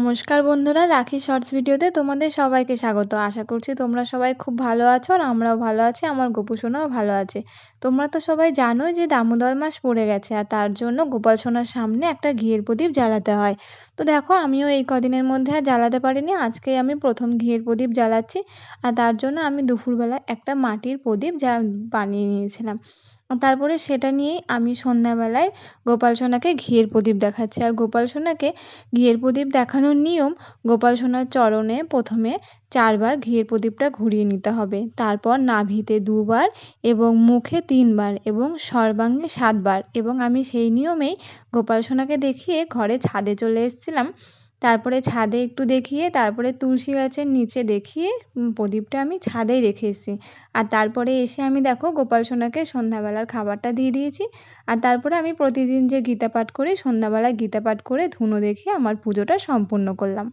নমস্কার বন্ধুরা, রাখি শর্টস ভিডিওতে তোমাদের সবাইকে স্বাগত। আশা করছি তোমরা সবাই খুব ভালো আছো আর আমরাও ভালো আছি। আমার গোপু সোনাও ভালো আছে। তোমরা তো সবাই জানোই যে দামোদর মাস পড়ে গেছে আর তার জন্য গোপাল সোনার সামনে একটা ঘিয়ের প্রদীপ জ্বালাতে হয়। তো দেখো, আমিও এই কদিনের মধ্যে আর জ্বালাতে পারিনি। আজকেই আমি প্রথম ঘিয়ের প্রদীপ জ্বালাচ্ছি। আর তার জন্য আমি দুপুরবেলা একটা মাটির প্রদীপ বানিয়ে নিয়েছিলাম। তারপরে সেটা নিয়েই আমি সন্ধ্যাবেলায় গোপাল সোনাকে ঘিয়ের প্রদীপ দেখাচ্ছি। আর গোপাল সোনাকে ঘিয়ের প্রদীপ দেখানোর নিয়ম, গোপাল সোনার চরণে প্রথমে ৪ বার ঘিয়ের প্রদীপটা ঘুরিয়ে নিতে হবে। তারপর নাভিতে ২ বার এবং মুখে ৩ বার এবং সর্বাঙ্গে ৭ বার, এবং আমি সেই নিয়মেই গোপাল সোনাকে দেখিয়ে ঘরে ছাদে চলে এসেছিলাম। তারপরে ছাদে একটু দেখিয়ে তারপরে তুলসী গাছের নিচে দেখিয়ে প্রদীপটা আমি ছাদেই রেখে এসেছি। আর তারপরে এসে আমি দেখো গোপাল সোনাকে সন্ধ্যাবেলার খাবারটা দিয়ে দিয়েছি। আর তারপরে আমি প্রতিদিন যে গীতা পাঠ করি, সন্ধ্যাবেলায় গীতা পাঠ করে ধুনো দেখিয়ে আমার পুজোটা সম্পূর্ণ করলাম।